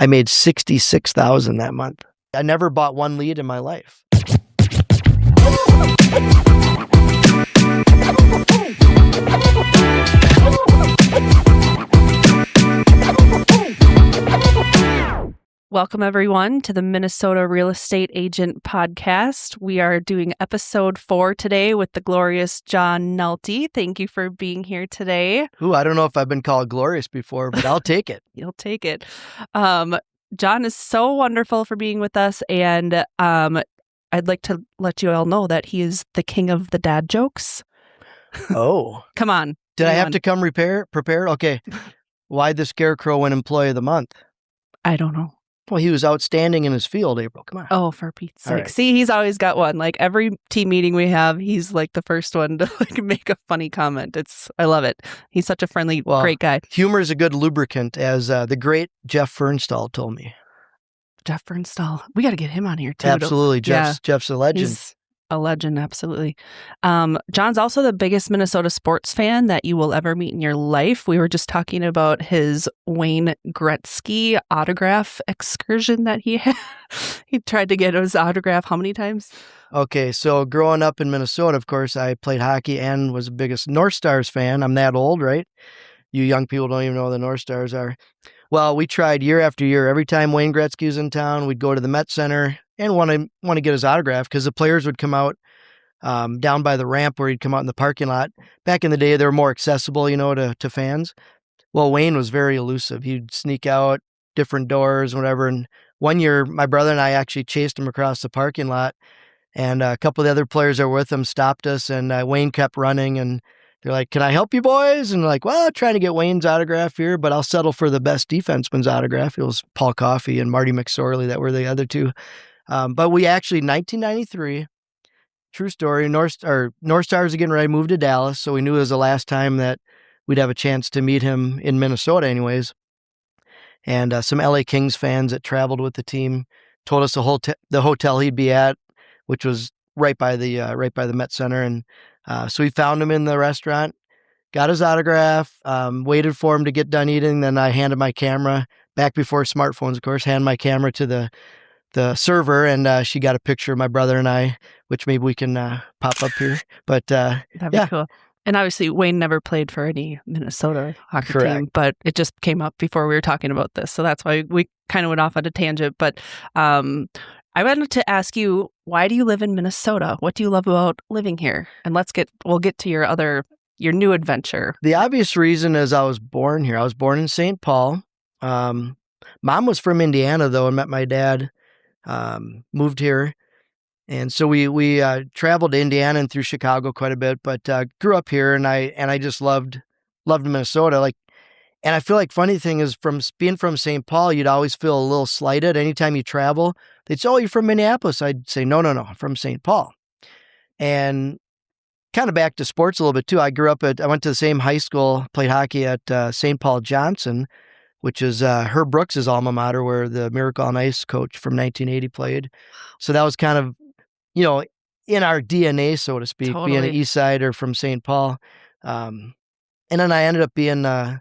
I made $66,000 that month. I never bought one lead in my life. Welcome, everyone, to the Minnesota Real Estate Agent Podcast. We are doing episode 4 today with the glorious Jon Nalty. Thank you for being here today. Ooh, I don't know if I've been called glorious before, but I'll take it. You'll take it. Jon is so wonderful for being with us, and I'd like to let you all know that he is the king of the dad jokes. Oh. Come on. Did I have to come prepared? Okay. Why the Scarecrow win Employee of the Month? I don't know. Well, he was outstanding in his field, April. Come on. Oh, for Pete's sake. Right. See, he's always got one. Like every team meeting we have, he's like the first one to make a funny comment. I love it. He's such a friendly, great guy. Humor is a good lubricant, as the great Jeff Fernstall told me. Jeff Fernstall. We got to get him on here too. Absolutely. Jeff's a legend. He's a legend, absolutely. Jon's also the biggest Minnesota sports fan that you will ever meet in your life. We were just talking about his Wayne Gretzky autograph excursion that he had. He tried to get his autograph how many times? Okay, so growing up in Minnesota, of course, I played hockey and was the biggest North Stars fan. I'm that old, right? You young people don't even know who the North Stars are. Well, we tried year after year. Every time Wayne Gretzky was in town, we'd go to the Met Center and want to get his autograph because the players would come out down by the ramp where he'd come out in the parking lot. Back in the day, they were more accessible, to fans. Well, Wayne was very elusive. He'd sneak out different doors, whatever. And one year, my brother and I actually chased him across the parking lot, and a couple of the other players that were with him stopped us, and Wayne kept running, and they're like, "Can I help you boys?" And we're like, "Well, I'm trying to get Wayne's autograph here, but I'll settle for the best defenseman's autograph." It was Paul Coffey and Marty McSorley that were the other two. But we actually, 1993, true story, North Stars are getting ready to move to Dallas, so we knew it was the last time that we'd have a chance to meet him in Minnesota anyways. And some LA Kings fans that traveled with the team told us the hotel he'd be at, which was right by the Met Center. And so we found him in the restaurant, got his autograph, waited for him to get done eating. Then I handed my camera, back before smartphones, of course, hand my camera to the server, and she got a picture of my brother and I, which maybe we can pop up here. But that'd be cool. And obviously, Wayne never played for any Minnesota hockey team, but it just came up before we were talking about this. So that's why we kind of went off on a tangent. But I wanted to ask you, why do you live in Minnesota? What do you love about living here? And we'll get to your new adventure. The obvious reason is I was born here. I was born in St. Paul. Mom was from Indiana, though, and met my dad. Moved here. And so we traveled to Indiana and through Chicago quite a bit, but grew up here, and I just loved Minnesota. And I feel like funny thing is, from being from St. Paul, you'd always feel a little slighted anytime you travel. They'd say, "Oh, you're from Minneapolis." I'd say, No, I'm from St. Paul. And kind of back to sports a little bit too. I went to the same high school, played hockey at St. Paul Johnson, which is Herb Brooks' alma mater, where the Miracle on Ice coach from 1980 played. So that was kind of, in our DNA, so to speak, Totally. being an East Sider from St. Paul. And then I ended up being, I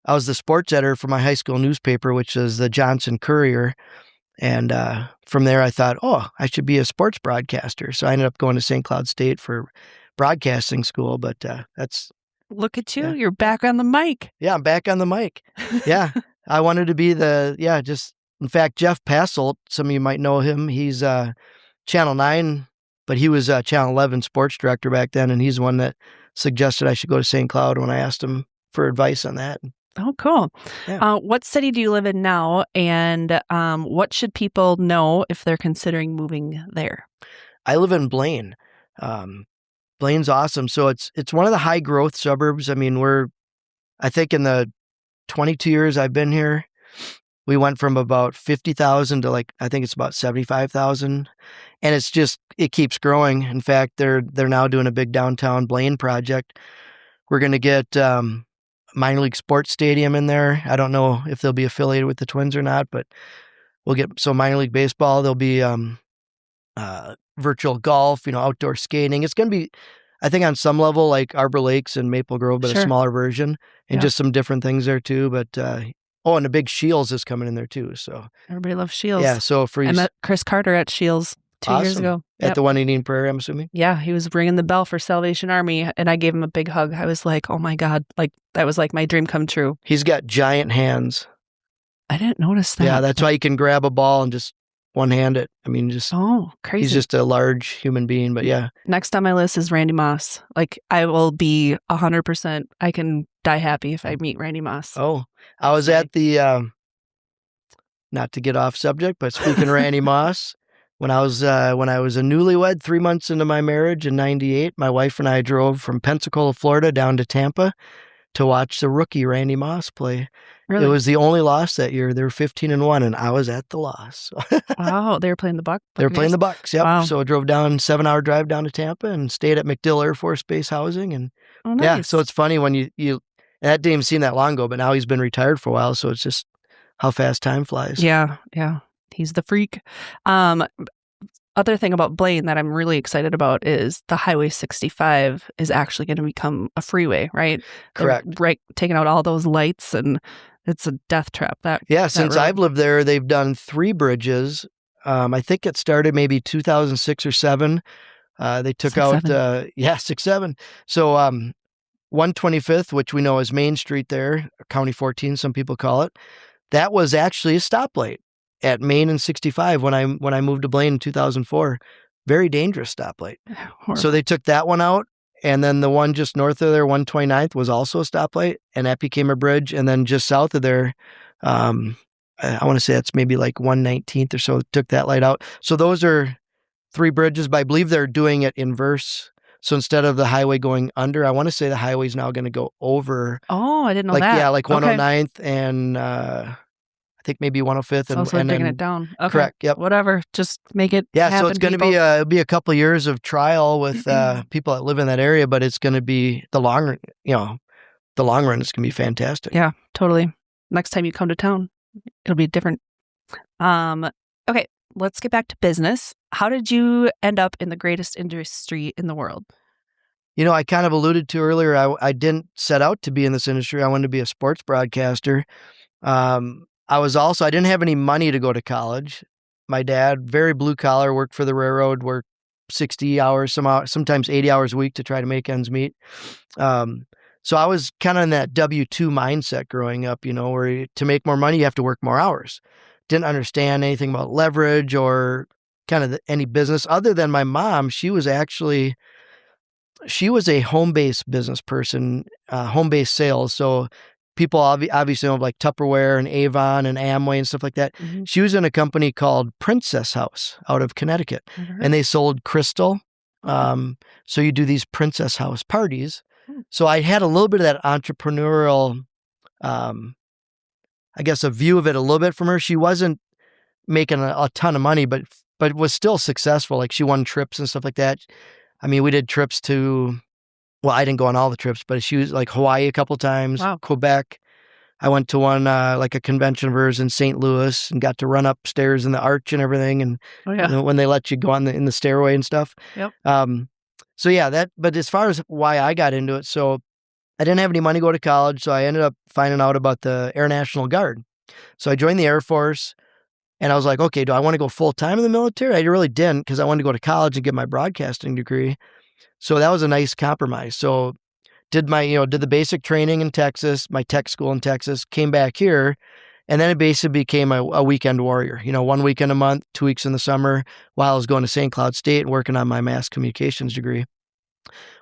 was the sports editor for my high school newspaper, which is the Johnson Courier. And from there, I thought, I should be a sports broadcaster. So I ended up going to St. Cloud State for broadcasting school. But that's... Look at you. Yeah. You're back on the mic. Yeah, I'm back on the mic. Yeah. I wanted to be in fact, Jeff Passolt, some of you might know him. He's Channel 9, but he was Channel 11 sports director back then. And he's the one that suggested I should go to St. Cloud when I asked him for advice on that. Oh, cool. Yeah. What city do you live in now? And what should people know if they're considering moving there? I live in Blaine. Blaine's awesome. So it's one of the high growth suburbs. I mean, I think in the 22 years I've been here, we went from about 50,000 to I think it's about 75,000. And it keeps growing. In fact, they're now doing a big downtown Blaine project. We're going to get minor league sports stadium in there. I don't know if they'll be affiliated with the Twins or not, but we'll get minor league baseball. There'll be virtual golf, outdoor skating. It's going to be, I think, on some level like Arbor Lakes and Maple Grove, but Sure. a smaller version, and just some different things there too. But Oh, and the big Shields is coming in there too. So Everybody loves Shields. yeah. So I met Chris Carter at Shields 2 years ago. At the one in Prairie, I'm assuming. Yeah, he was ringing the bell for Salvation Army, and I gave him a big hug. I was like, "Oh my God!" Like that was like my dream come true. He's got giant hands. I didn't notice that. Yeah, that's why he can grab a ball and just one-hand it. I mean, just crazy. He's just a large human being. But yeah, next on my list is Randy Moss. Like I will be 100%. I can die happy if I meet Randy Moss. Oh, I was at the. Not to get off subject, but speaking of Randy Moss. When I was a newlywed, 3 months into my marriage in '98, my wife and I drove from Pensacola, Florida, down to Tampa to watch the rookie Randy Moss play. Really? It was the only loss that year. They were 15-1, and I was at the loss. Wow, they were playing the Bucks. They were playing the Bucks. Yep. Wow. So I drove down 7-hour drive down to Tampa and stayed at MacDill Air Force Base housing. And nice. Yeah, so it's funny when you and that didn't even seem that long ago, but now he's been retired for a while. So it's just how fast time flies. Yeah. He's the freak. Other thing about Blaine that I'm really excited about is the Highway 65 is actually going to become a freeway, right? Correct. They're, right, taking out all those lights, and it's a death trap. Since I've lived there, they've done 3 bridges. I think it started maybe 2006 or 7. They took 6, out 7. 7. So 125th, which we know is Main Street there, County 14, some people call it. That was actually a stoplight at Main and 65 when I moved to Blaine in 2004. Very dangerous stoplight. Horrible. So they took that one out, and then the one just north of there, 129th, was also a stoplight, and that became a bridge. And then just south of there, I want to say that's maybe like 119th or so, took that light out. So those are 3 bridges, but I believe they're doing it inverse. So instead of the highway going under, I want to say the highway's now going to go over. Oh, I didn't know that. Yeah, like 109th and I think maybe 105th. So they're taking it down. Okay. Correct. Yep. Whatever. Just make it happen, so it's going to be a couple of years of trial with people that live in that area, but it's going to be the long run. The long run is going to be fantastic. Yeah, totally. Next time you come to town, it'll be different. Okay, let's get back to business. How did you end up in the greatest industry in the world? I kind of alluded to earlier, I didn't set out to be in this industry. I wanted to be a sports broadcaster. I didn't have any money to go to college. My dad, very blue collar, worked for the railroad, worked 60 hours, sometimes 80 hours a week to try to make ends meet. So I was kind of in that W-2 mindset growing up, where to make more money, you have to work more hours. Didn't understand anything about leverage or kind of any business other than my mom. She was a home-based business person, home-based sales. So people obviously know like Tupperware and Avon and Amway and stuff like that. Mm-hmm. She was in a company called Princess House out of Connecticut, and they sold crystal. So you do these Princess House parties. So I had a little bit of that entrepreneurial, I guess, a view of it a little bit from her. She wasn't making a ton of money, but was still successful. Like she won trips and stuff like that. I mean, we did trips to, well, I didn't go on all the trips, but she was like Hawaii a couple times, wow. Quebec. I went to one, like a convention of hers in St. Louis and got to run upstairs in the arch and everything. And when they let you go in the stairway and stuff. Yep. So yeah, but as far as why I got into it, so I didn't have any money to go to college. So I ended up finding out about the Air National Guard. So I joined the Air Force. And I was like, okay, do I want to go full time in the military? I really didn't, because I wanted to go to college and get my broadcasting degree. So that was a nice compromise. So did the basic training in Texas, my tech school in Texas, came back here, and then it basically became a weekend warrior. 1 weekend a month, 2 weeks in the summer, while I was going to St. Cloud State and working on my mass communications degree.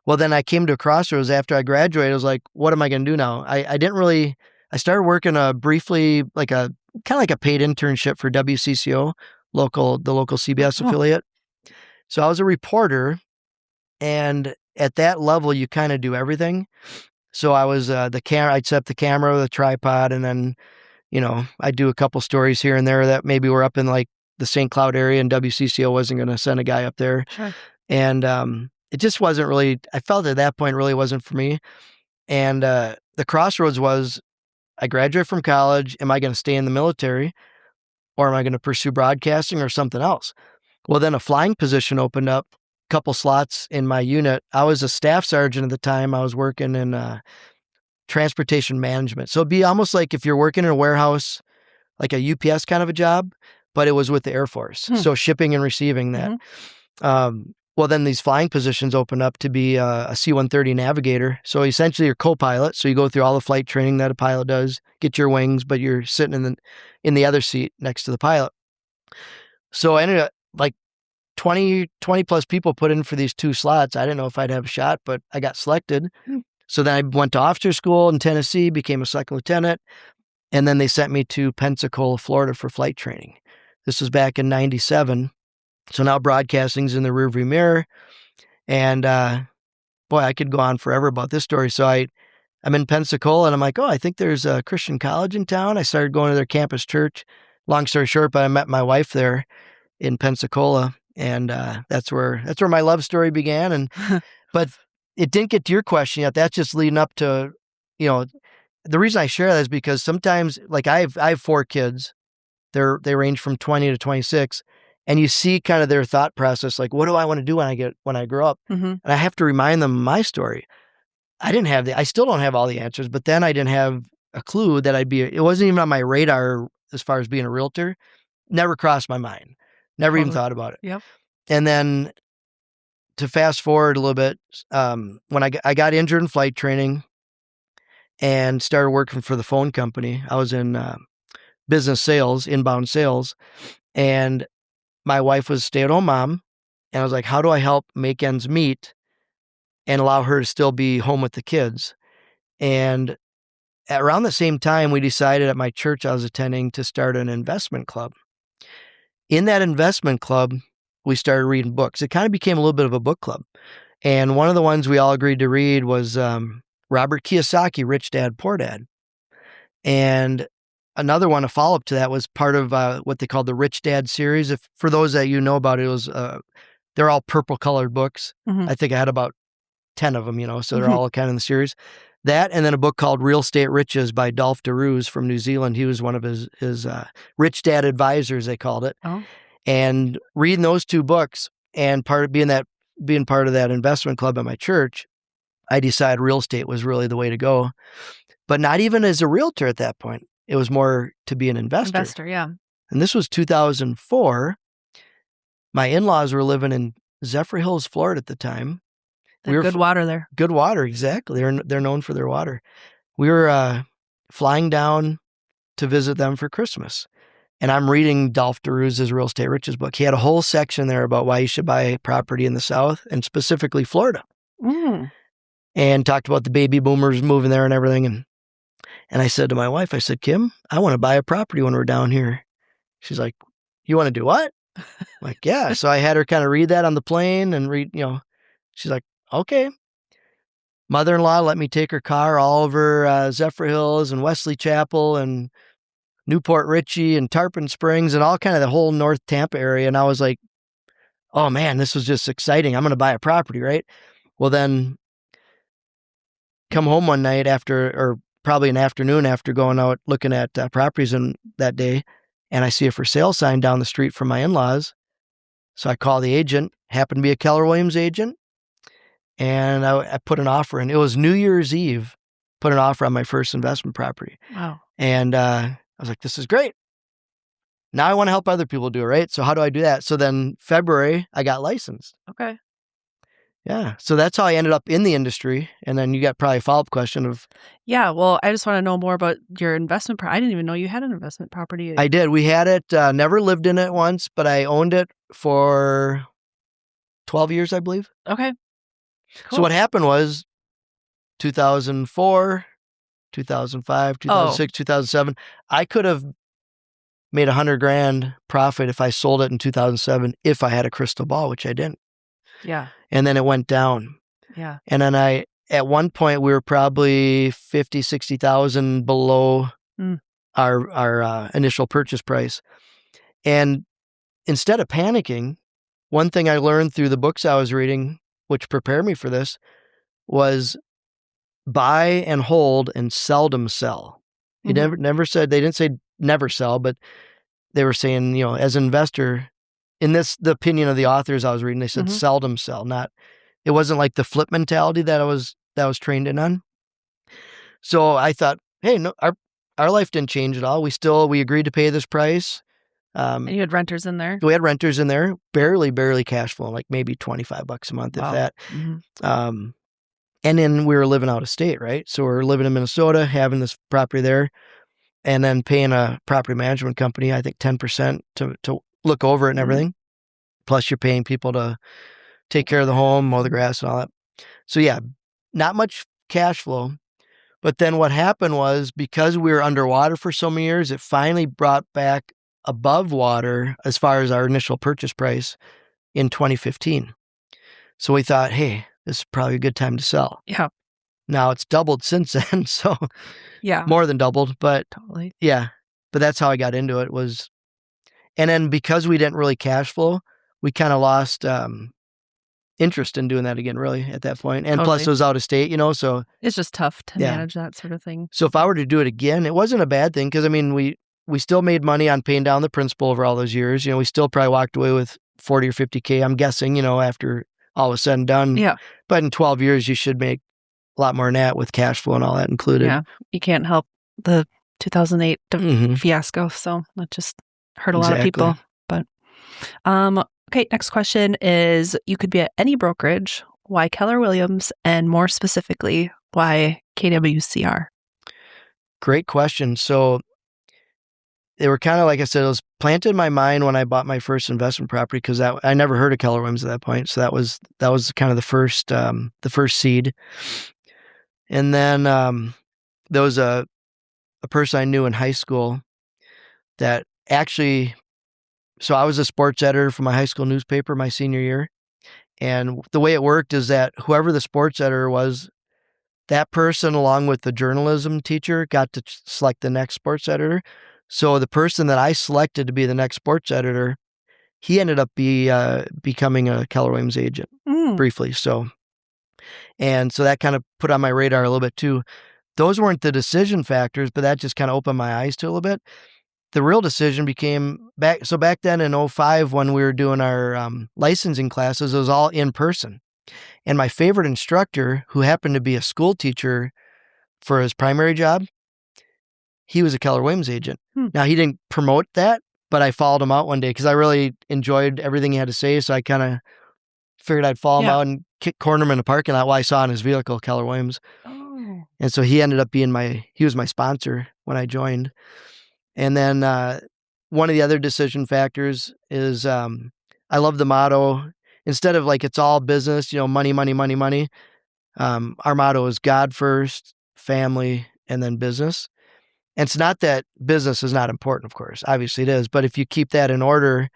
Well, then I came to a crossroads after I graduated. I was like, what am I going to do now? I started working briefly, kind of like a paid internship for WCCO, the local CBS affiliate. So I was a reporter, and at that level, you kind of do everything. So I was I'd set up the camera, the tripod, and then, I'd do a couple stories here and there that maybe were up in like the St. Cloud area, and WCCO wasn't going to send a guy up there. Sure. And it just wasn't really, I felt at that point really wasn't for me. And the crossroads was, I graduated from college. Am I going to stay in the military, or am I going to pursue broadcasting or something else? Well, then a flying position opened up, a couple slots in my unit. I was a staff sergeant at the time. I was working in transportation management. So it'd be almost like if you're working in a warehouse, like a UPS kind of a job, but it was with the Air Force. So shipping and receiving that. Well, then these flying positions open up to be a C-130 navigator. So essentially you're co-pilot. So you go through all the flight training that a pilot does, get your wings, but you're sitting in the other seat next to the pilot. So I ended up like 20 plus people put in for these 2 slots. I didn't know if I'd have a shot, but I got selected. So then I went to officer school in Tennessee, became a second lieutenant. And then they sent me to Pensacola, Florida for flight training. This was back in 97. So now broadcasting's in the rearview mirror. And boy, I could go on forever about this story. So I'm in Pensacola and I'm like, oh, I think there's a Christian college in town. I started going to their campus church. Long story short, but I met my wife there in Pensacola. And that's where my love story began. And but it didn't get to your question yet. That's just leading up to, the reason I share that is because sometimes, like I have 4 kids. They range from 20 to 26. And you see kind of their thought process, like, what do I want to do when I grow up? And I have to remind them of my story. I still don't have all the answers, but then I didn't have a clue that it wasn't even on my radar as far as being a realtor. Never crossed my mind. Never even thought about it. Yep. And then to fast forward a little bit, when I got injured in flight training and started working for the phone company, I was in business sales, inbound sales, and my wife was a stay-at-home mom, and I was like, how do I help make ends meet and allow her to still be home with the kids? And around the same time, we decided at my church I was attending to start an investment club. In that investment club, we started reading books. It kind of became a little bit of a book club. And one of the ones we all agreed to read was Robert Kiyosaki, Rich Dad, Poor Dad. And another one, a follow-up to that, was part of what they called the Rich Dad series. For those that about it, was they're all purple-colored books. I think I had about 10 of them, so they're all kind of in the series. That, and then a book called Real Estate Riches by Dolph DeRuse from New Zealand. He was one of his Rich Dad advisors, they called it. Oh. And reading those 2 books and being part of that investment club at my church, I decided real estate was really the way to go. But not even as a realtor at that point. It was more to be an investor. Investor, yeah. And this was 2004. My in-laws were living in Zephyrhills, Florida at the time. Good water there. Good water, exactly. They're known for their water. We were flying down to visit them for Christmas. And I'm reading Dolph DeRuse's Real Estate Riches book. He had a whole section there about why you should buy property in the South, and specifically Florida. And talked about the baby boomers moving there and everything. And I said to my wife, I said, Kim, I want to buy a property when we're down here. She's like, you want to do what? I'm like, yeah. So I had her kind of read that on the plane and read, she's like, okay. Mother-in-law let me take her car all over Zephyrhills and Wesley Chapel and Newport Richey and Tarpon Springs and all kind of the whole North Tampa area. And I was like, oh man, this was just exciting. I'm going to buy a property, right? Well, then come home one night or probably an afternoon after going out looking at properties in that day, and I see a for sale sign down the street from my in-laws. So I call the agent, happened to be a Keller Williams agent, and I put an offer in. It was New Year's Eve, put an offer on my first investment property. Wow. And I was like, this is great. Now I want to help other people do it, right? So how do I do that? So then February, I got licensed. Okay. Yeah. So that's how I ended up in the industry. And then you got probably a follow-up question of... Yeah. Well, I just want to know more about your investment. I didn't even know you had an investment property. I did. We had it. Never lived in it once, but I owned it for 12 years, I believe. Okay. Cool. So what happened was 2004, 2005, 2006, 2007, I could have made $100,000 profit if I sold it in 2007 if I had a crystal ball, which I didn't. Yeah. And then it went down. Yeah. And then at one point we were probably 50, 60,000 below our initial purchase price. And instead of panicking, one thing I learned through the books I was reading, which prepared me for this, was buy and hold and seldom sell. He never said, they didn't say never sell, but they were saying, as an investor, in the opinion of the authors I was reading, they said seldom sell. It wasn't like the flip mentality that I was trained in on. So I thought, hey, no, our life didn't change at all. We agreed to pay this price. And you had renters in there? We had renters in there, barely cash flow, like maybe $25 a month, if that. Mm-hmm. And then we were living out of state, right? So we're living in Minnesota, having this property there, and then paying a property management company, I think 10% to look over it and everything. Plus you're paying people to take care of the home, mow the grass and all that. So yeah, not much cash flow. But then what happened was, because we were underwater for so many years, it finally brought back above water as far as our initial purchase price in 2015. So we thought, hey, this is probably a good time to sell. Yeah. Now it's doubled since then. So yeah, more than doubled, but totally. Yeah, but that's how I got into it was, and then because we didn't really cash flow, we kind of lost interest in doing that again, really, at that point. And plus it was out of state, so it's just tough to manage that sort of thing. So if I were to do it again, it wasn't a bad thing, because I mean, we still made money on paying down the principal over all those years. We still probably walked away with 40 or 50K, I'm guessing, after all was said and done. Yeah. But in 12 years, you should make a lot more than that with cash flow and all that included. Yeah, you can't help the 2008 fiasco, so that just hurt a lot of people. But okay, next question is, you could be at any brokerage. Why Keller Williams, and more specifically, why KWCR? Great question. So they were kind of, like I said, it was planted in my mind when I bought my first investment property, because I never heard of Keller Williams at that point. So that was kind of the first seed. And then there was a person I knew in high school that actually, so I was a sports editor for my high school newspaper my senior year. And the way it worked is that whoever the sports editor was, that person, along with the journalism teacher, got to select the next sports editor. So the person that I selected to be the next sports editor, he ended up becoming a Keller Williams agent briefly. And so that kind of put on my radar a little bit too. Those weren't the decision factors, but that just kind of opened my eyes to a little bit. The real decision became back then in 2005, when we were doing our licensing classes, it was all in person. And my favorite instructor, who happened to be a school teacher for his primary job, he was a Keller Williams agent. Now, he didn't promote that, but I followed him out one day because I really enjoyed everything he had to say. So I kind of figured I'd follow him out and corner him in the parking lot while I saw in his vehicle Keller Williams. Oh. And so he ended up being he was my sponsor when I joined. And then one of the other decision factors is I love the motto. Instead of like, it's all business, money, money, money, money. Our motto is God first, family, and then business. And it's not that business is not important, of course. Obviously it is. But if you keep that in order,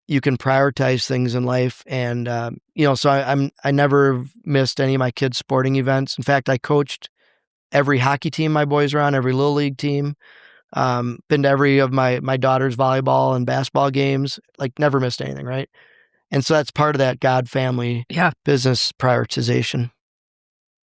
you can prioritize things in life. And, so I never missed any of my kids' sporting events. In fact, I coached every hockey team my boys were on, every little league team. Been to every of my daughter's volleyball and basketball games, like never missed anything, right? And so that's part of that God, family, business prioritization.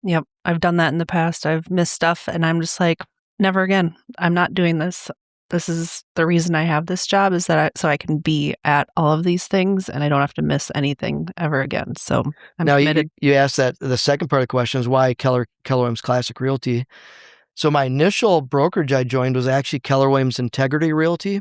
Yep. I've done that in the past. I've missed stuff and I'm just like, never again. I'm not doing this. This is the reason I have this job, is that so I can be at all of these things and I don't have to miss anything ever again. So I'm committed. You asked that the second part of the question is why Keller Williams Classic Realty. So my initial brokerage I joined was actually Keller Williams Integrity Realty.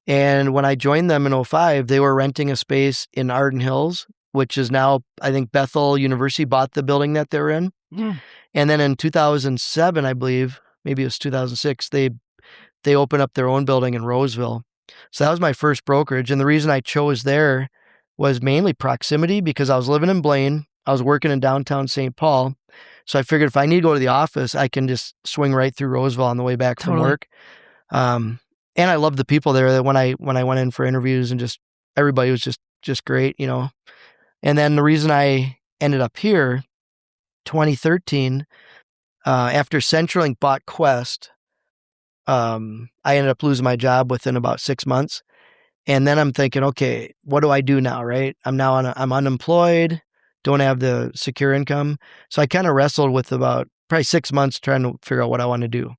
And when I joined them in 2005, they were renting a space in Arden Hills, which is now, I think Bethel University bought the building that they're in. Yeah. And then in 2007, I believe, maybe it was 2006, they opened up their own building in Roseville. So that was my first brokerage. And the reason I chose there was mainly proximity, because I was living in Blaine. I was working in downtown St. Paul. So I figured if I need to go to the office, I can just swing right through Roseville on the way back from work. And I loved the people there. That when I went in for interviews, and just everybody was just great, And then the reason I ended up here, 2013, after CenturyLink bought Quest, I ended up losing my job within about 6 months. And then I'm thinking, okay, what do I do now, right? I'm unemployed, don't have the secure income. So I kind of wrestled with about probably 6 months trying to figure out what I want to do.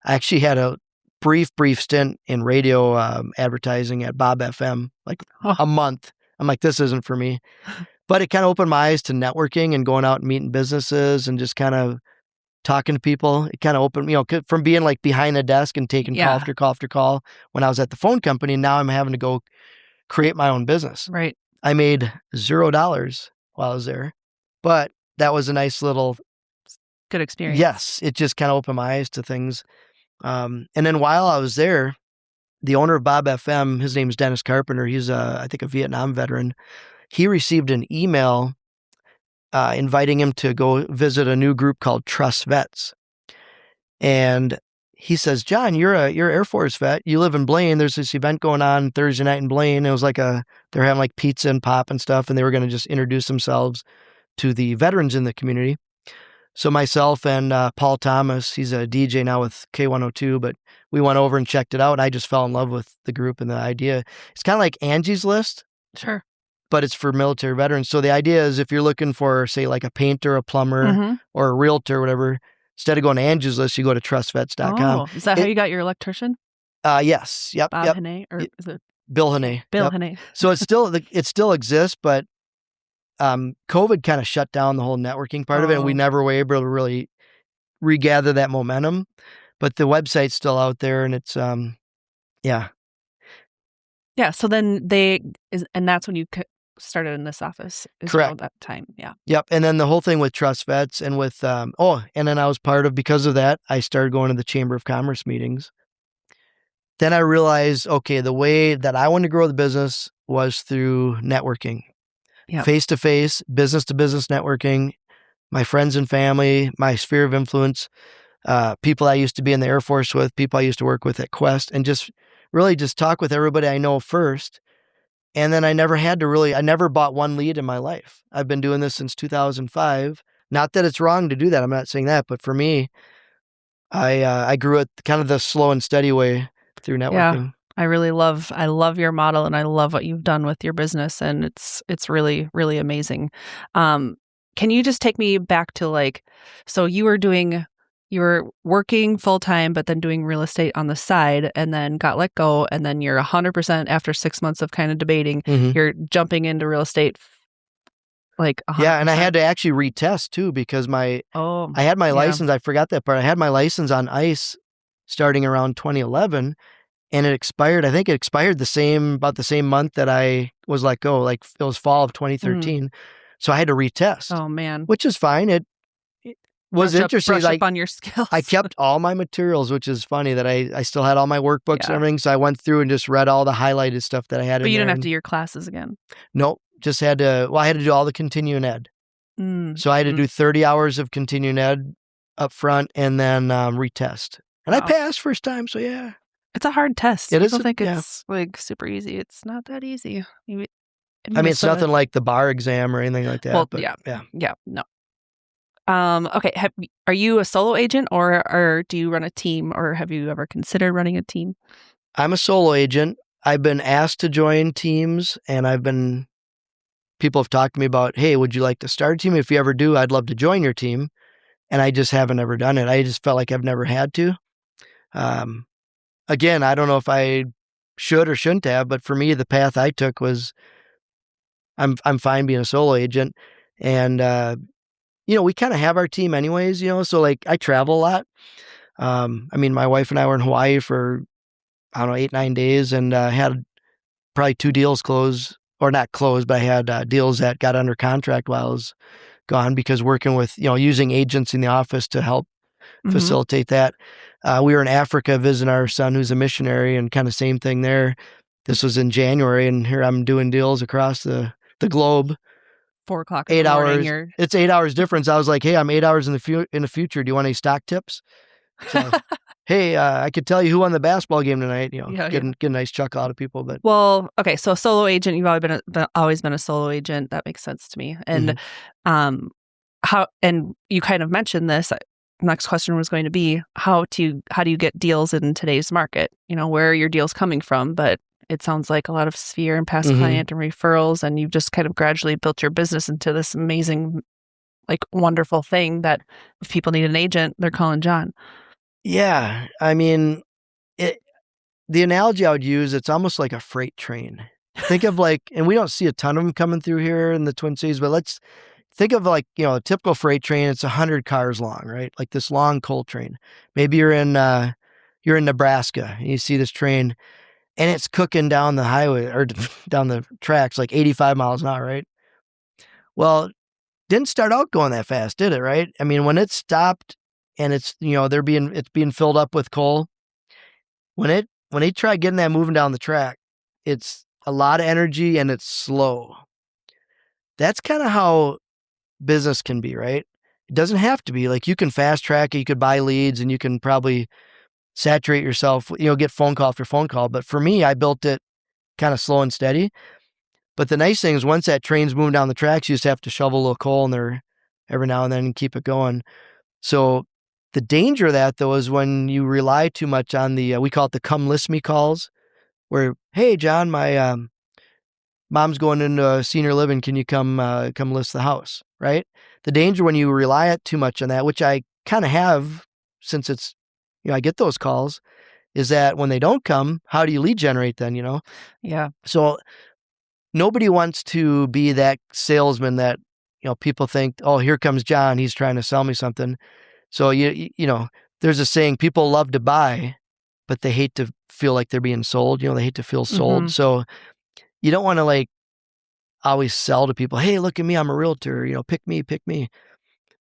I actually had a brief stint in radio advertising at Bob FM, like a month. I'm like, this isn't for me. But it kind of opened my eyes to networking and going out and meeting businesses and just kind of talking to people. It kind of opened, from being like behind the desk and taking call after call after call when I was at the phone company. Now I'm having to go create my own business. Right. I made $0 while I was there, but that was a nice little good experience. Yes, it just kind of opened my eyes to things. And then while I was there, the owner of Bob FM, his name is Dennis Carpenter. He's I think a Vietnam veteran. He received an email inviting him to go visit a new group called Trust Vets. And he says, John, you're Air Force vet. You live in Blaine. There's this event going on Thursday night in Blaine. It was like they're having like pizza and pop and stuff, and they were going to just introduce themselves to the veterans in the community. So myself and Paul Thomas, he's a DJ now with K102, but we went over and checked it out, and I just fell in love with the group and the idea. It's kind of like Angie's List. Sure. But it's for military veterans. So the idea is if you're looking for, say, like a painter, a plumber, or a realtor, whatever, instead of going to Angie's List, you go to trustvets.com. Oh, is that how you got your electrician? Yes. Yep. Bob Hane, or is it Bill Hane? Bill Hane. So it still exists, but COVID kind of shut down the whole networking part of it, and we never were able to really regather that momentum. But the website's still out there, and it's yeah. Yeah. So then and that's when you started in this office. Correct. That time. Yeah. Yep. And then the whole thing with Trust Vets and with, and then I was because of that, I started going to the Chamber of Commerce meetings. Then I realized, okay, the way that I wanted to grow the business was through networking, face-to-face, business-to-business networking, my friends and family, my sphere of influence, people I used to be in the Air Force with, people I used to work with at Quest, and just really just talk with everybody I know first. And then I never bought one lead in my life. I've been doing this since 2005. Not that it's wrong to do that. I'm not saying that. But for me, I grew it kind of the slow and steady way through networking. Yeah, I love your model, and I love what you've done with your business. And it's really, really amazing. Can you just take me back to so you were working full time, but then doing real estate on the side, and then got let go. And then you're 100% after 6 months of kind of debating, you're jumping into real estate. 100%. Yeah. And I had to actually retest too, because I had my license. I forgot that part. I had my license on ice starting around 2011, and it expired. I think it expired about the same month that I was let go. Like it was fall of 2013. So I had to retest. Oh man. Which is fine. It was interesting. Brush up on your skills. I kept all my materials, which is funny that I still had all my workbooks and everything. So I went through and just read all the highlighted stuff that I had. But you didn't have to do your classes again. Nope. Just had to. Well, I had to do all the continuing ed. So I had to do 30 hours of continuing ed up front, and then retest. And I passed first time. So yeah, it's a hard test. It is. I think it's super easy. It's not that easy. It's nothing like the bar exam or anything like that. Well, but, yeah, no. Okay. Are you a solo agent, or do you run a team, or have you ever considered running a team? I'm a solo agent. I've been asked to join teams, and people have talked to me about, hey, would you like to start a team? If you ever do, I'd love to join your team. And I just haven't ever done it. I just felt like I've never had to. Again, I don't know if I should or shouldn't have, but for me, the path I took was I'm fine being a solo agent. And, we kind of have our team anyways, so I travel a lot. My wife and I were in Hawaii for, 8-9 days, and had probably 2 deals close, or not closed, but I had deals that got under contract while I was gone, because working with, using agents in the office to help facilitate that. We were in Africa visiting our son who's a missionary, and kind of same thing there. This was in January, and here I'm doing deals across the globe. 4 o'clock. 8 hours. It's 8 hours difference. I was like, hey, I'm 8 hours in the future. Do you want any stock tips? So, hey, I could tell you who won the basketball game tonight. Get a nice chuckle out of people. But okay, so a solo agent. You've always been a solo agent. That makes sense to me. And how? And you kind of mentioned this. Next question was going to be how do you get deals in today's market? Where are your deals coming from? But it sounds like a lot of sphere and past client and referrals, and you've just kind of gradually built your business into this amazing, wonderful thing that if people need an agent, they're calling Jon. Yeah. The analogy I would use, it's almost like a freight train. Think of and we don't see a ton of them coming through here in the Twin Cities, but let's think of like, a typical freight train. It's 100 cars long, right? Like this long coal train. Maybe you're in Nebraska and you see this train and it's cooking down the highway or down the tracks like 85 miles an hour, right? Well, didn't start out going that fast, did it? Right? I mean, when it stopped and it's being filled up with coal, when they try getting that moving down the track, it's a lot of energy and it's slow. That's kind of how business can be, right? It doesn't have to be. Like, you can fast track it, you could buy leads, and you can probably saturate yourself, get phone call after phone call. But for me, I built it kind of slow and steady. But the nice thing is once that train's moving down the tracks, you just have to shovel a little coal in there every now and then and keep it going. So the danger of that, though, is when you rely too much on the, we call it the come list me calls, where, hey, John, my mom's going into senior living. Can you come list the house, right? The danger when you rely too much on that, which I kind of have since it's, I get those calls, is that when they don't come, how do you lead generate then, Yeah. So nobody wants to be that salesman that, people think, oh, here comes John. He's trying to sell me something. So, there's a saying, people love to buy, but they hate to feel like they're being sold. They hate to feel sold. Mm-hmm. So you don't want to like always sell to people, hey, look at me, I'm a realtor, pick me.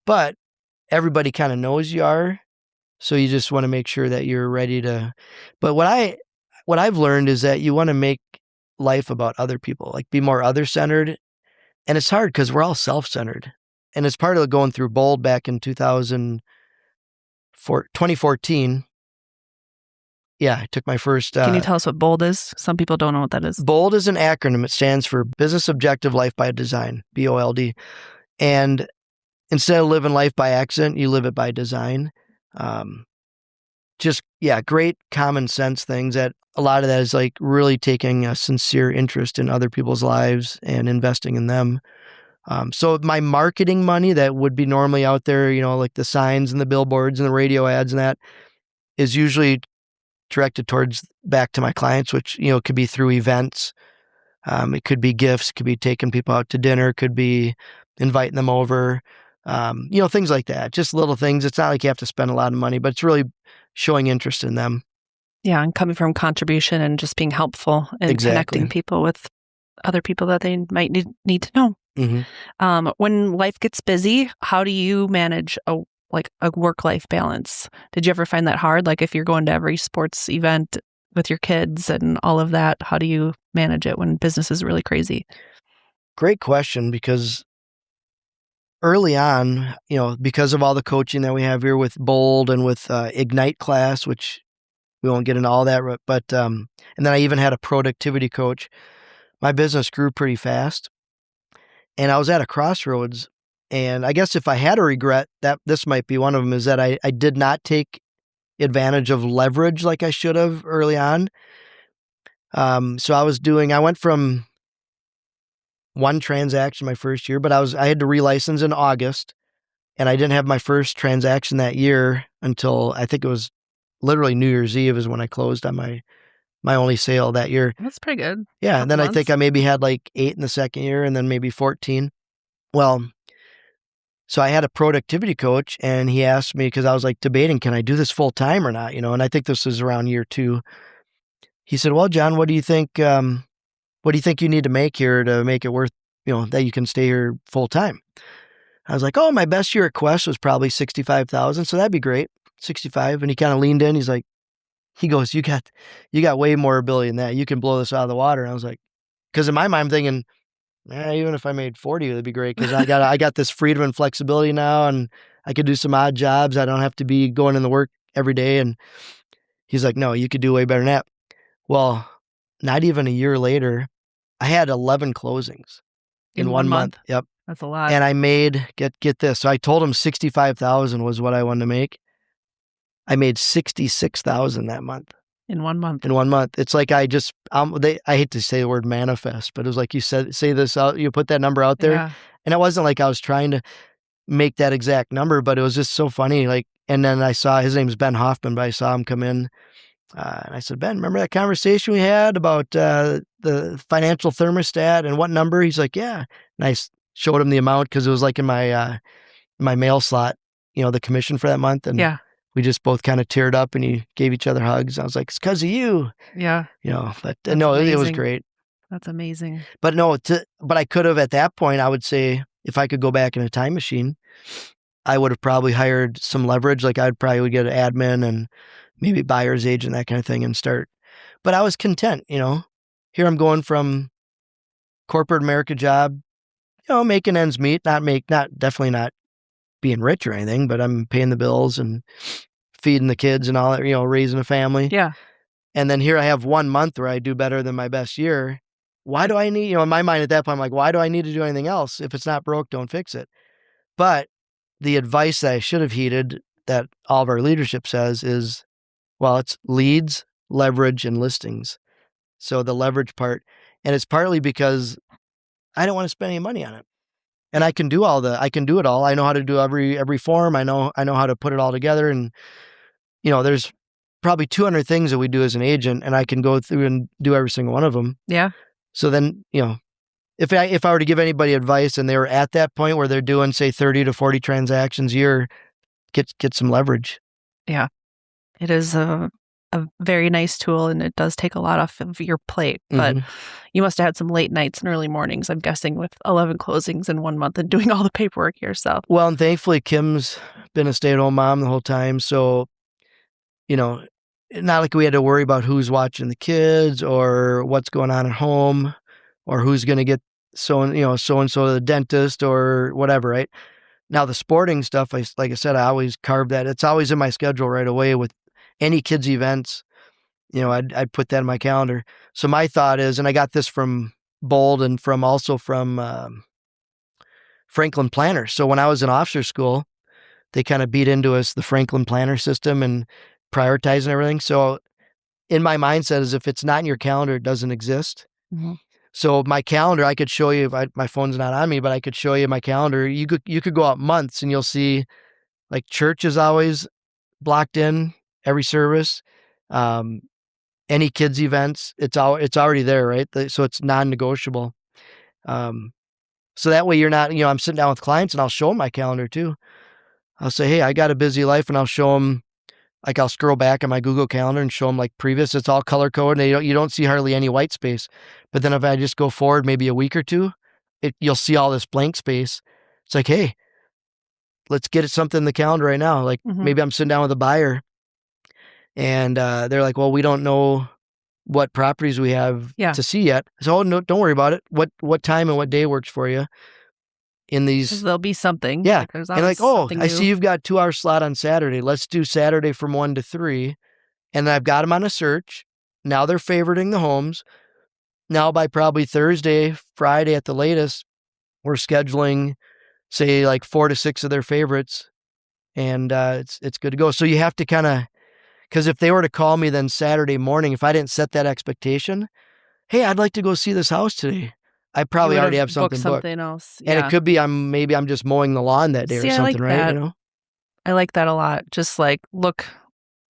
But everybody kind of knows you are. So you just want to make sure that you're ready to. But what I've learned is that you want to make life about other people, like be more other-centered. And it's hard because we're all self-centered. And it's part of going through Bold back in 2014. Yeah, I took my first... Can you tell us what BOLD is? Some people don't know what that is. BOLD is an acronym. It stands for Business Objective Life by Design, BOLD. And instead of living life by accident, you live it by design. Great common sense things that a lot of that is like really taking a sincere interest in other people's lives and investing in them. So my marketing money that would be normally out there, like the signs and the billboards and the radio ads and that, is usually directed towards back to my clients, which, could be through events. It could be gifts, could be taking people out to dinner, could be inviting them over, things like that. Just little things. It's not like you have to spend a lot of money, but it's really showing interest in them. Yeah, and coming from contribution and just being helpful and connecting people with other people that they might need to know. Mm-hmm. When life gets busy, how do you manage a work-life balance? Did you ever find that hard? Like if you're going to every sports event with your kids and all of that, how do you manage it when business is really crazy? Great question, because early on, because of all the coaching that we have here with Bold and with Ignite class, which we won't get into all that, but and then I even had a productivity coach. My business grew pretty fast, and I was at a crossroads. And I guess if I had a regret, that this might be one of them, is that I did not take advantage of leverage like I should have early on. So I went from one transaction my first year, but I had to relicense in August, and I didn't have my first transaction that year until I think it was literally New Year's Eve is when I closed on my only sale that year. That's pretty good. Yeah. And then I think I maybe had like 8 in the second year and then maybe 14. Well, so I had a productivity coach, and he asked me, because I was like debating, can I do this full time or not? And I think this was around year 2. He said, well, John, what do you think you need to make here to make it worth, that you can stay here full time? I was like, oh, my best year at Quest was probably 65,000. So that'd be great. 65. And he kind of leaned in. He goes, you got way more ability than that. You can blow this out of the water. And I was like, because in my mind I'm thinking, even if I made 40, that'd be great. Cause I got this freedom and flexibility now, and I could do some odd jobs. I don't have to be going in the work every day. And he's like, no, you could do way better than that. Well, not even a year later, I had 11 closings in 1 month. Yep. That's a lot. And I made, get this. So I told him 65,000 was what I wanted to make. I made 66,000 that month. In 1 month. In 1 month. It's like I hate to say the word manifest, but it was like you said, say this out, you put that number out there. Yeah. And it wasn't like I was trying to make that exact number, but it was just so funny. Like, and then I saw, his name's Ben Hoffman, but I saw him come in. And I said, Ben, remember that conversation we had about the financial thermostat and what number? He's like, yeah. And showed him the amount because it was like in my mail slot, the commission for that month. And we just both kind of teared up and he gave each other hugs. I was like, it's because of you. Yeah. But no, it was great. That's amazing. But no, but I could have at that point, I would say if I could go back in a time machine, I would have probably hired some leverage. Like I'd probably get an admin and maybe buyer's agent, that kind of thing and start. But I was content, here I'm going from corporate America job, making ends meet, definitely not being rich or anything, but I'm paying the bills and feeding the kids and all that, raising a family. Yeah. And then here I have 1 month where I do better than my best year. Why do I need, in my mind at that point, I'm like, why do I need to do anything else? If it's not broke, don't fix it. But the advice that I should have heeded that all of our leadership says is, well, it's leads, leverage, and listings. So the leverage part, and it's partly because I don't want to spend any money on it. And I can do it all. I know how to do every form. I know how to put it all together. And, there's probably 200 things that we do as an agent and I can go through and do every single one of them. Yeah. So then, if I were to give anybody advice and they were at that point where they're doing say 30 to 40 transactions a year, get some leverage. Yeah. It is a very nice tool and it does take a lot off of your plate, but you must have had some late nights and early mornings, I'm guessing, with 11 closings in 1 month and doing all the paperwork yourself. Well, and thankfully Kim's been a stay-at-home mom the whole time. So, not like we had to worry about who's watching the kids or what's going on at home or who's going to get so-and-so to the dentist or whatever, right? Now the sporting stuff, like I said, I always carve that. It's always in my schedule right away with any kids' events. I'd put that in my calendar. So my thought is, and I got this from Bold and from Franklin Planner. So when I was in officer school, they kind of beat into us the Franklin Planner system and prioritizing everything. So in my mindset is if it's not in your calendar, it doesn't exist. Mm-hmm. So my calendar, I could show you, my phone's not on me, but I could show you my calendar. You could go out months and you'll see like church is always blocked in every service. Any kids events, it's already there, right? So it's non-negotiable. So that way you're not, I'm sitting down with clients and I'll show them my calendar too. I'll say, hey, I got a busy life, and I'll show them, like I'll scroll back on my Google Calendar and show them like previous. It's all color coded. And you don't see hardly any white space. But then if I just go forward maybe a week or two, you'll see all this blank space. It's like, hey, let's get something in the calendar right now. Like maybe I'm sitting down with a buyer and they're like, well, we don't know what properties we have to see yet. So no, don't worry about it. What time and what day works for you in these? There'll be something. Yeah. Like, and like, oh, I see you've got 2 hour slot on Saturday. Let's do Saturday from 1 to 3. And then I've got them on a search. Now they're favoriting the homes. Now by probably Thursday, Friday at the latest, we're scheduling, say like 4 to 6 of their favorites. And it's good to go. So you have to kind of, because if they were to call me then Saturday morning, if I didn't set that expectation, hey, I'd like to go see this house today, I probably already have something booked. Else. Yeah. And it could be I'm just mowing the lawn that day or something, like right? That. I like that a lot. Just like look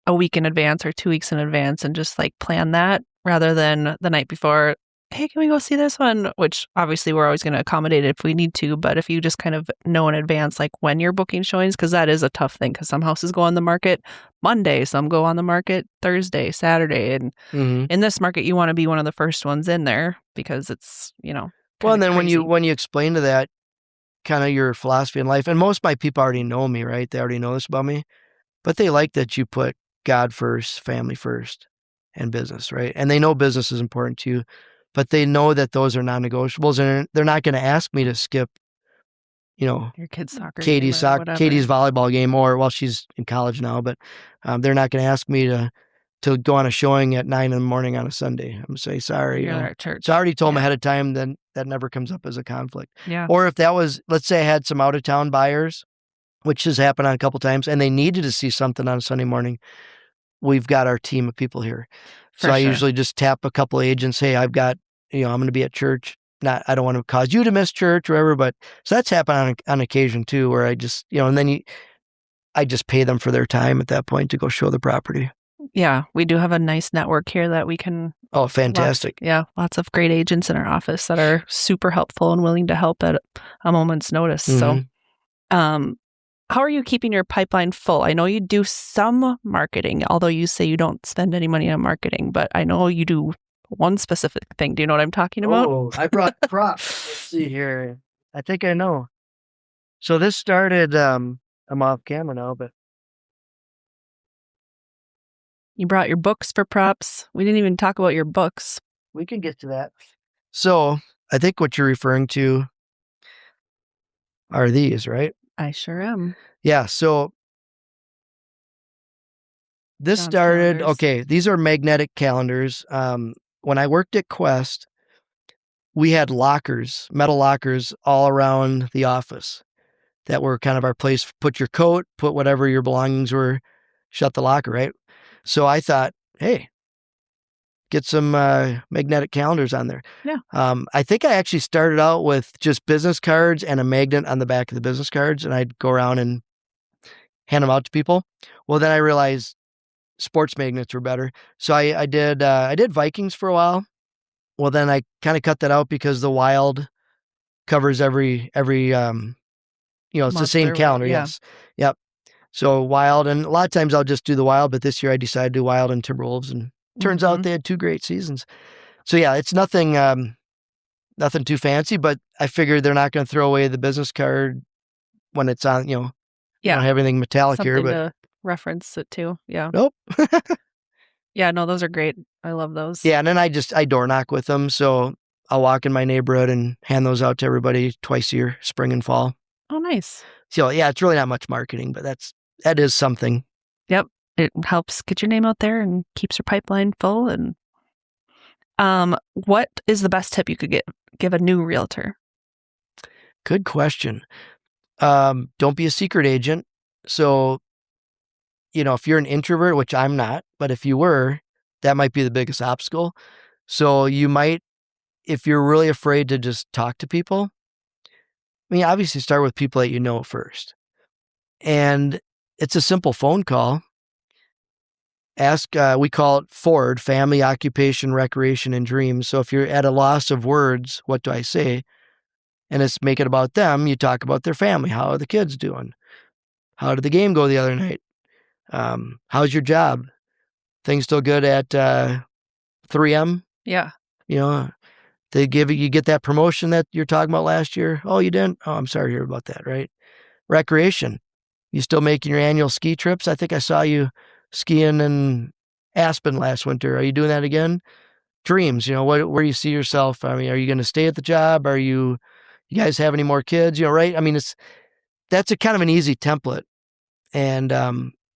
a week in advance or 2 weeks in advance and just like plan that rather than the night before. Hey, can we go see this one? Which obviously we're always going to accommodate it if we need to. But if you just kind of know in advance, like when you're booking showings, because that is a tough thing because some houses go on the market Monday, some go on the market Thursday, Saturday. And in this market, you want to be one of the first ones in there because it's, well, and then crazy. when you explain to that kind of your philosophy in life, and most of my people already know me, right? They already know this about me, but they like that you put God first, family first, and business, right? And they know business is important to you. But they know that those are non-negotiables, and they're not going to ask me to skip, your kid's soccer Katie's volleyball game, or she's in college now, but they're not going to ask me to go on a showing at 9 a.m. on a Sunday. I'm going to say, sorry. You're at church. So I already told them ahead of time, then that never comes up as a conflict. Yeah. Or if that was, let's say I had some out-of-town buyers, which has happened on a couple times, and they needed to see something on a Sunday morning, we've got our team of people here. So I usually just tap a couple of agents. Hey, I've got, I'm going to be at church. I don't want to cause you to miss church or whatever, but so that's happened on occasion too, where I just, and then I just pay them for their time at that point to go show the property. Yeah, we do have a nice network here that we can. Oh, fantastic. Lots of great agents in our office that are super helpful and willing to help at a moment's notice. So, how are you keeping your pipeline full? I know you do some marketing, although you say you don't spend any money on marketing, but I know you do one specific thing. Do you know what I'm talking about? Oh, I brought props. Let's see here. I think I know. So this started, I'm off camera now, but. You brought your books for props. We didn't even talk about your books. We can get to that. So I think what you're referring to are these, right? I sure am. Yeah. So this started, okay, these are magnetic calendars. When I worked at Quest, we had lockers, metal lockers all around the office that were kind of our place. Put your coat, put whatever your belongings were, shut the locker, right? So I thought, hey, get some magnetic calendars on there. Yeah. I think I actually started out with just business cards and a magnet on the back of the business cards, and I'd go around and hand them out to people. Well, then I realized sports magnets were better. So I did Vikings for a while. Well, then I kind of cut that out because the Wild covers every it's the same calendar. Yeah. Yes. Yep. So Wild, and a lot of times I'll just do the Wild, but this year I decided to do Wild and Timberwolves, and turns out they had 2 great seasons. So yeah, it's nothing too fancy, but I figured they're not going to throw away the business card when it's on, I don't have anything metallic something here, but to reference it to. Yeah. Nope. Yeah, no, those are great. I love those. Yeah. And then I door knock with them. So I'll walk in my neighborhood and hand those out to everybody twice a year, spring and fall. Oh, nice. So yeah, it's really not much marketing, but that is something. Yep. It helps get your name out there and keeps your pipeline full. And what is the best tip you could give a new realtor? Good question. Don't be a secret agent. So, if you're an introvert, which I'm not, but if you were, that might be the biggest obstacle. So you might, if you're really afraid to just talk to people, obviously start with people that you know first. And it's a simple phone call. Ask, we call it FORD, family, occupation, recreation, and dreams. So if you're at a loss of words, what do I say? And it's make it about them. You talk about their family. How are the kids doing? How did the game go the other night? How's your job? Things still good at 3M? Yeah. They you get that promotion that you're talking about last year. Oh, you didn't? Oh, I'm sorry to hear about that, right? Recreation. You still making your annual ski trips? I think I saw you skiing in Aspen last winter. Are you doing that again? Dreams, where do you see yourself? Are you going to stay at the job? You guys have any more kids? Right? That's a kind of an easy template. And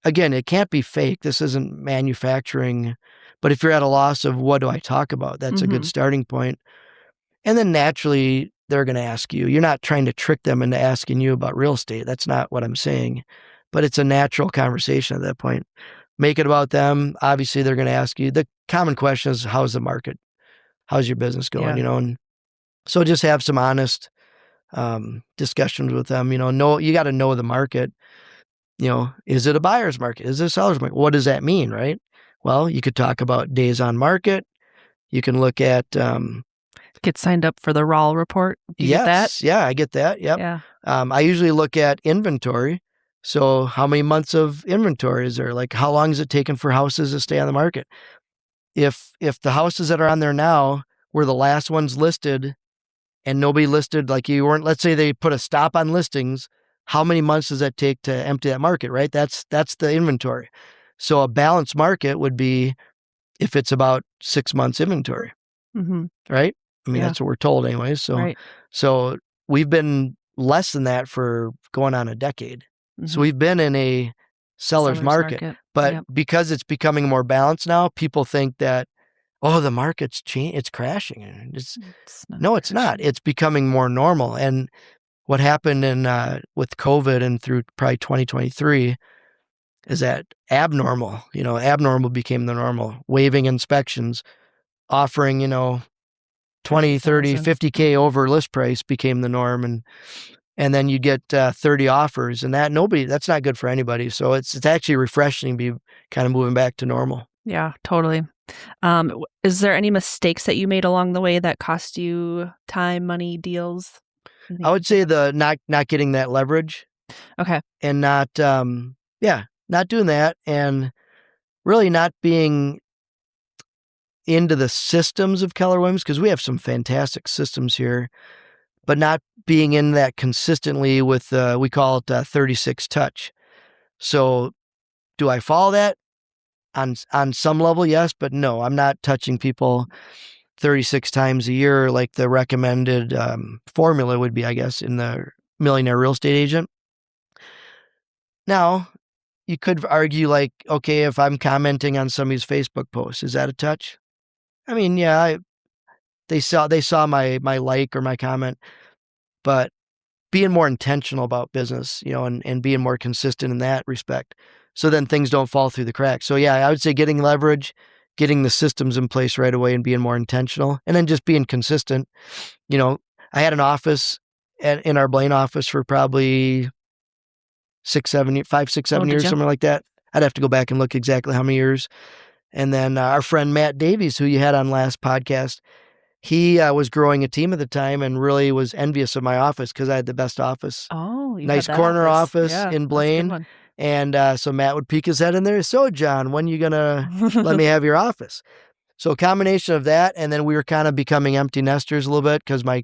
again, it can't be fake. This isn't manufacturing. But if you're at a loss of what do I talk about, that's a good starting point. And then naturally, they're going to ask you. You're not trying to trick them into asking you about real estate. That's not what I'm saying. But it's a natural conversation at that point. Make it about them. Obviously, they're going to ask you. The common question is, how's the market? How's your business going? Yeah. And so just have some honest discussions with them. You got to know the market. Is it a buyer's market? Is it a seller's market? What does that mean, right? Well, you could talk about days on market. You can look at get signed up for the RAL report. Do you get that? Yeah, I get that. Yep. Yeah. I usually look at inventory. So how many months of inventory is there? Like, how long is it taking for houses to stay on the market? If the houses that are on there now were the last ones listed and nobody listed, like you weren't, let's say they put a stop on listings, how many months does that take to empty that market, right? That's the inventory. So a balanced market would be if it's about 6 months inventory, right? That's what we're told anyways. So, right. So we've been less than that for going on a decade. So we've been in a seller's market. But because it's becoming more balanced now, people think that, the market's it's crashing. And it's not. It's becoming more normal. And what happened with COVID and through probably 2023 is that abnormal became the normal. Waiving inspections, offering, 20, 30, 50K over list price became the norm. And and then you get 30 offers, and that's not good for anybody. So it's actually refreshing to be kind of moving back to normal. Yeah, totally. Is there any mistakes that you made along the way that cost you time, money, deals? I would say the not getting that leverage. Okay. And not doing that, and really not being into the systems of Keller Williams, because we have some fantastic systems here, but not being in that consistently with, we call it 36 touch. So do I follow that? On some level, yes, but no, I'm not touching people 36 times a year like the recommended formula would be, I guess, in the Millionaire Real Estate Agent. Now, you could argue like, okay, if I'm commenting on somebody's Facebook post, is that a touch? I mean, yeah, they saw my like or my comment, but being more intentional about business, and being more consistent in that respect. So then things don't fall through the cracks. So yeah, I would say getting leverage, getting the systems in place right away and being more intentional, and then just being consistent. I had an office in our Blaine office for probably 5, 6, 7 years, something like that. I'd have to go back and look exactly how many years. And then our friend Matt Davies, who you had on last podcast, he was growing a team at the time and really was envious of my office because I had the best office. Oh, you nice had that corner office Yeah, in that's a good Blaine. one. And so Matt would peek his head in there. So, John, when you gonna let me have your office? So a combination of that, and then we were kind of becoming empty nesters a little bit because my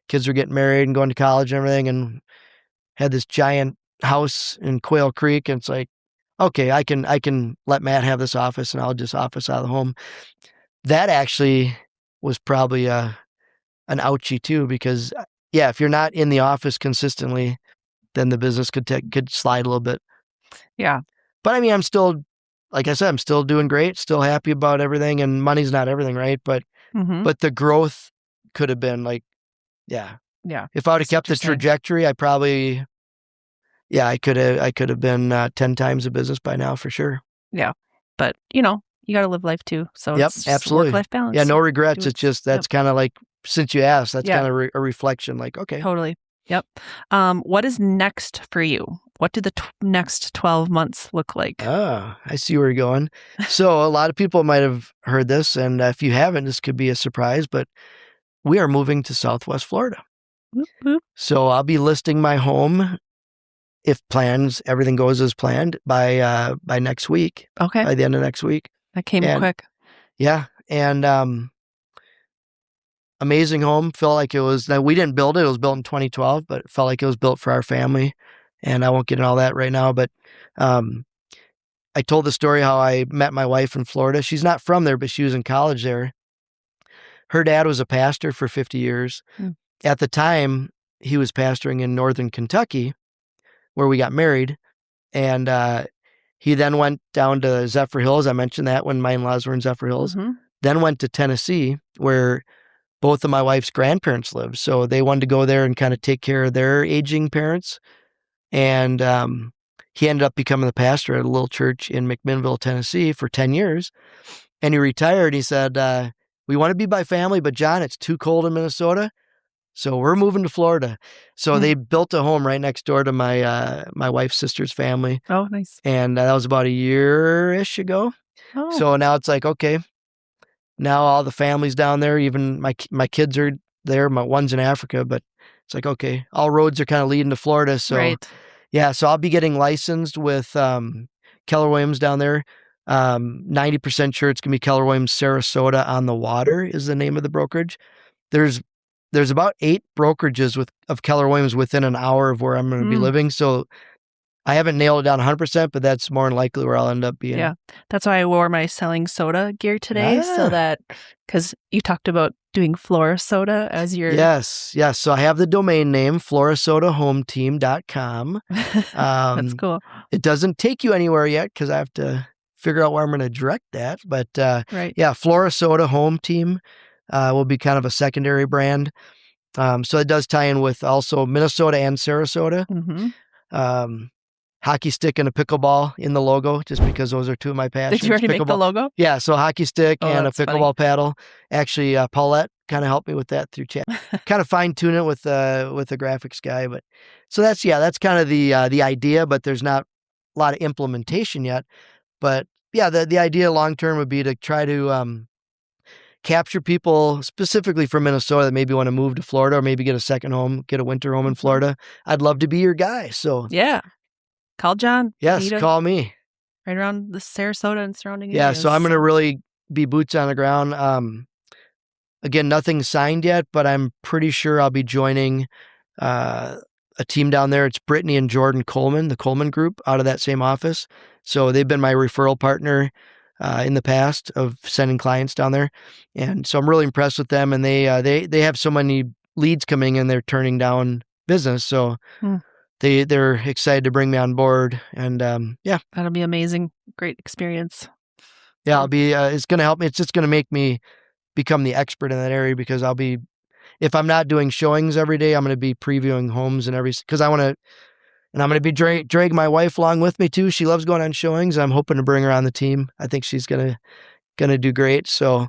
kids were getting married and going to college and everything, and had this giant house in Quail Creek. And it's like, okay, I can let Matt have this office, and I'll just office out of the home. That actually was probably an ouchie too, because yeah, if you're not in the office consistently, then the business could slide a little bit. Yeah. But I mean, I'm still, like I said, I'm still doing great, still happy about everything, and money's not everything, right? But but the growth could have been like, yeah. If I would have kept the trajectory, I probably, I could have been 10 times the business by now for sure. Yeah. But you got to live life too. So it's absolutely. Work-life balance. Yeah, no regrets. It's just, that's kind of like, since you asked, that's kind of a reflection, like, okay. Totally. Yep. What is next for you? What do the next 12 months look like? I see where you're going. So a lot of people might have heard this, and if you haven't, this could be a surprise, but we are moving to Southwest Florida. Whoop, whoop. So I'll be listing my home, if everything goes as planned, by next week. Okay. By the end of next week. That came quick. Yeah. And amazing home. Felt like it was, now we didn't build it. It was built in 2012, but it felt like it was built for our family. And I won't get into all that right now, but I told the story how I met my wife in Florida. She's not from there, but she was in college there. Her dad was a pastor for 50 years. At the time, he was pastoring in northern Kentucky, where we got married. And he then went down to Zephyrhills. I mentioned that when my in-laws were in Zephyrhills. Then went to Tennessee, where both of my wife's grandparents lived. So they wanted to go there and kind of take care of their aging parents. And he ended up becoming the pastor at a little church in McMinnville, Tennessee for 10 years. And he retired. He said, we want to be by family, but John, it's too cold in Minnesota. So we're moving to Florida. So they built a home right next door to my wife's sister's family. Oh, nice. And that was about a year-ish ago. Oh. So now it's like, okay, now all the families down there, even my kids are there. My one's in Africa, but it's like, okay, all roads are kind of leading to Florida. So yeah, so I'll be getting licensed with Keller Williams down there. 90% sure it's going to be Keller Williams Sarasota on the Water is the name of the brokerage. There's about 8 brokerages of Keller Williams within an hour of where I'm going to be living. So I haven't nailed it down 100%, but that's more than likely where I'll end up being. Yeah. That's why I wore my selling soda gear today. So that, because you talked about doing Florasota as your... Yes. So I have the domain name, FlorasotahOmeTeam.com. That's cool. It doesn't take you anywhere yet because I have to figure out where I'm going to direct that. But yeah, Florasota Home Team will be kind of a secondary brand. So it does tie in with also Minnesota and Sarasota. Hockey stick and a pickleball in the logo, just because those are two of my passions. Did you already make the logo? Yeah, so hockey stick and a pickleball paddle. Actually, Paulette kind of help me with that through chat. Kind of fine tune it with the graphics guy. But so that's kind of the idea, but there's not a lot of implementation yet. But yeah, the idea long term would be to try to capture people specifically from Minnesota that maybe want to move to Florida or maybe get a second home, get a winter home in Florida. I'd love to be your guy. So yeah, call John. Yes, call me. Right around the Sarasota and surrounding Yeah, areas. so I'm going to really be boots on the ground. Again, nothing signed yet, but I'm pretty sure I'll be joining a team down there. It's Brittany and Jordan Coleman, the Coleman group, out of that same office. So they've been my referral partner in the past of sending clients down there. And so I'm really impressed with them. And they have so many leads coming in, they're turning down business. So they're excited to bring me on board. And yeah. That'll be amazing. Great experience. Yeah, I'll be, it's going to help me. It's just going to make me become the expert in that area because I'll be, if I'm not doing showings every day, I'm going to be previewing homes and because I want to, and I'm going to be drag my wife along with me too. She loves going on showings. I'm hoping to bring her on the team. I think she's going to do great. So,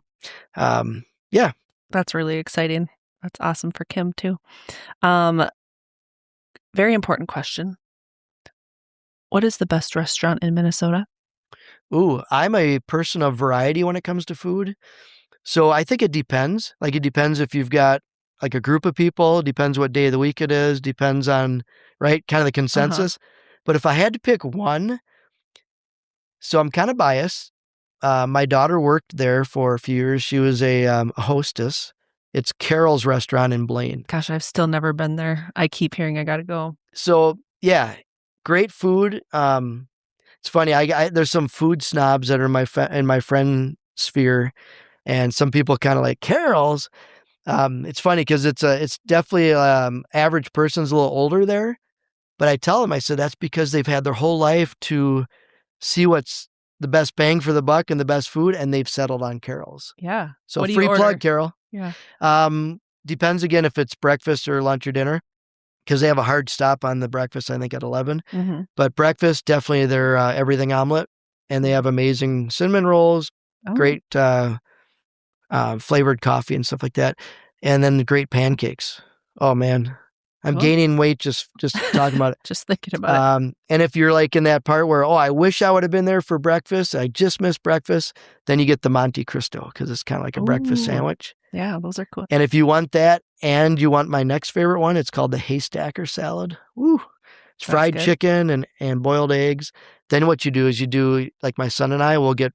yeah. That's really exciting. That's awesome for Kim too. Very important question. What is the best restaurant in Minnesota? Ooh, I'm a person of variety when it comes to food. So I think it depends. Like it depends if you've got like a group of people, depends what day of the week it is, depends on, right, kind of the consensus. But if I had to pick one, so I'm kind of biased. My daughter worked there for a few years. She was a hostess. It's Carol's Restaurant in Blaine. Gosh, I've still never been there. I keep hearing I got to go. So yeah, great food. It's funny. I there's some food snobs that are in my friend sphere, and some people kind of like Carol's. It's funny because it's definitely average person's a little older there, but I tell them, I said that's because they've had their whole life to see what's the best bang for the buck and the best food, and they've settled on Carol's. Yeah. So free plug, Carol. Yeah. Depends again if it's breakfast or lunch or dinner, because they have a hard stop on the breakfast, I think at 11. Mm-hmm. But breakfast, definitely their everything omelet, and they have amazing cinnamon rolls, great flavored coffee and stuff like that, and then the great pancakes. Oh man, I'm gaining weight just talking about it. Just thinking about it. And if you're like in that part where, I wish I would have been there for breakfast, I just missed breakfast, then you get the Monte Cristo because it's kind of like a breakfast sandwich. Yeah, those are cool. And if you want that and you want my next favorite one, it's called the haystacker salad. Woo! It's fried chicken and boiled eggs. Then what you do is like my son and I will get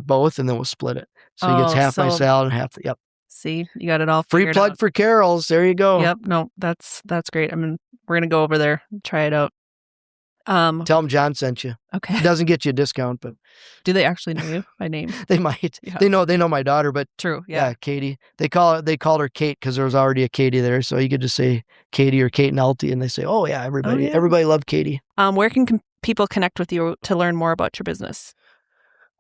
both and then we'll split it. So he gets half my salad and half the, yep. See, you got it all free plug out. For Carol's. There you go. Yep. No, that's great. I mean, we're going to go over there and try it out. Tell them John sent you. Okay. It doesn't get you a discount, but do they actually know you by name? They might. Yeah. They know my daughter, but true. Yeah. Katie. They called her Kate because there was already a Katie there, so you could just say Katie or Kate Nalty, and they say, "Oh yeah, everybody loved Katie." Where can people connect with you to learn more about your business?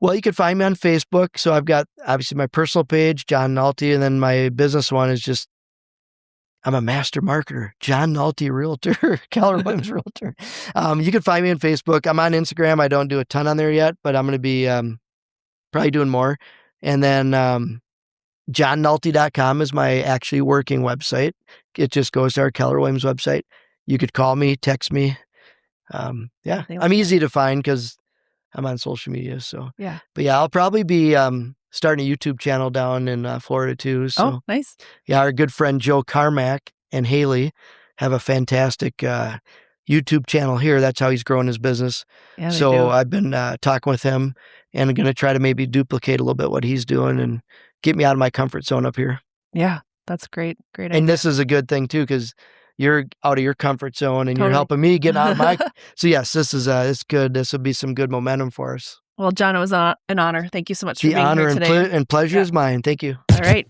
Well, you can find me on Facebook. So I've got obviously my personal page, Jon Nalty, and then my business one is just, I'm a master marketer, Jon Nalty Realtor, Keller Williams Realtor. You can find me on Facebook. I'm on Instagram. I don't do a ton on there yet, but I'm going to be probably doing more. And then JonNalty.com is my actually working website. It just goes to our Keller Williams website. You could call me, text me. Yeah, I'm easy to find because I'm on social media. So yeah, but yeah, I'll probably be starting a YouTube channel down in Florida too. So nice. Yeah, our good friend Joe Carmack and Haley have a fantastic YouTube channel here. That's how he's growing his business. Yeah, so I've been talking with him and I'm going to try to maybe duplicate a little bit what he's doing and get me out of my comfort zone up here. Yeah, that's great. Great idea. And this is a good thing too, because you're out of your comfort zone and you're helping me get out of my. So yes, this is it's good. This will be some good momentum for us. Well, John, it was an honor. Thank you so much for being here today. The honor and pleasure is mine. Thank you. All right.